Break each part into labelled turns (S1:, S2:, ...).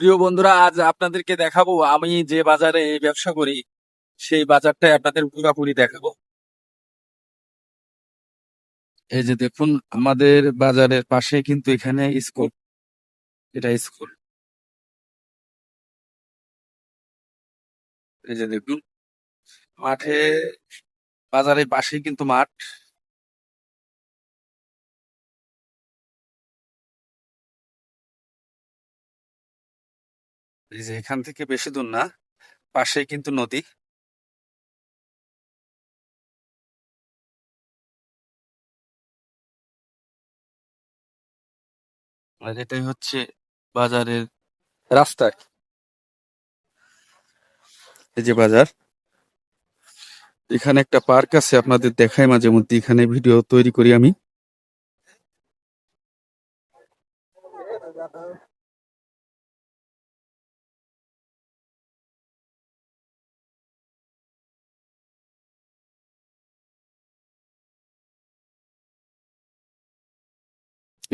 S1: প্রিয় বন্ধুরা, আজ আপনাদেরকে দেখাবো আমি যে বাজারে ব্যবসা করি সেই বাজারটাই আপনাদের পুরোপুরি দেখাবো। এই যে দেখুন, আমাদের বাজারের পাশে কিন্তু এখানে স্কুল, এটা স্কুল। এই যে দেখুন, মাঠে, বাজারের পাশে কিন্তু মাঠ। এই যে এখান থেকে বেশি দূর না, পাশেই কিন্তু নদী। আর এটাই হচ্ছে বাজারের রাস্তা। এই যে বাজার, এখানে একটা পার্ক আছে, আপনাদের দেখাই মাঝে মধ্যে, এখানে ভিডিও তৈরি করি আমি।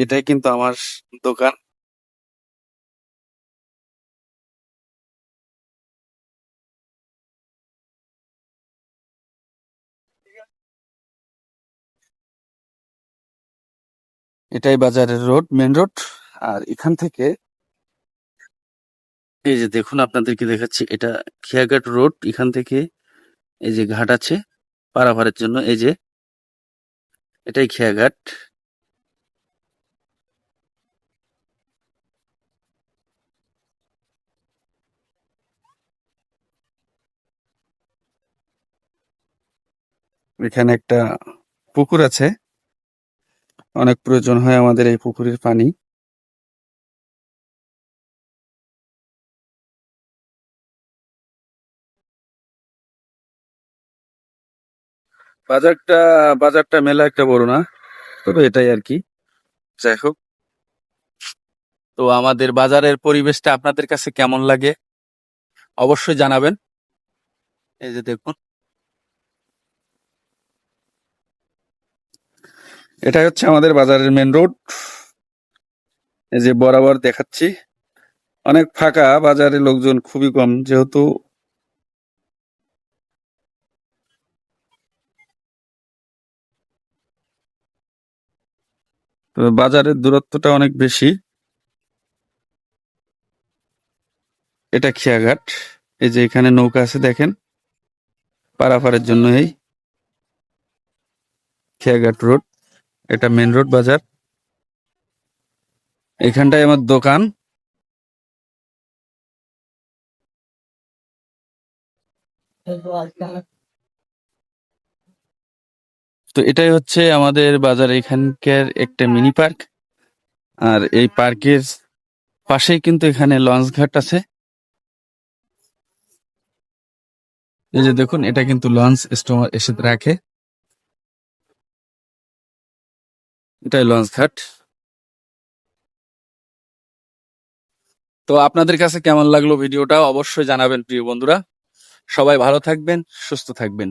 S1: এটাই কিন্তু আমার দোকান। এটাই বাজারের রোড, মেন রোড। আর এখান থেকে, এই যে দেখুন, আপনাদেরকে দেখাচ্ছি, এটা খেয়াঘাট রোড। এখান থেকে এই যে ঘাট আছে পারাপারের জন্য, এই যে এটাই খেয়াঘাট। এখানে একটা পুকুর আছে, অনেক প্রয়োজন হয় আমাদের এই পুকুরের পানি। বাজারটা বাজারটা মেলা একটা বড় না, তবে এটাই আর কি। যাই হোক, তো আমাদের বাজারের পরিবেশটা আপনাদের কাছে কেমন লাগে অবশ্যই জানাবেন। এই যে দেখুন, এটাই হচ্ছে আমাদের বাজারের মেন রোড। এই যে বরাবর দেখাচ্ছি, অনেক ফাঁকা, বাজারে লোকজন খুবই কম, যেহেতু বাজারের দূরত্বটা অনেক বেশি। এটা খেয়াঘাট। এই যে এখানে নৌকা আছে দেখেন, পারাপারের জন্য। এই খেয়াঘাট রোড, এটা মেন রোড বাজার। এখানটায় আমার দোকান। তো এটাই হচ্ছে আমাদের বাজার, এখানকার একটা মিনি পার্ক। আর এই পার্কের পাশেই কিন্তু এখানে লঞ্চ ঘাট আছে। এই যে দেখুন, এটা কিন্তু লঞ্চ স্টোমার এসে রাখে, এটাই লঞ্চ ঘাট। তো আপনাদের কাছে কেমন লাগলো ভিডিওটা অবশ্যই জানাবেন প্রিয় বন্ধুরা। সবাই ভালো থাকবেন, সুস্থ থাকবেন।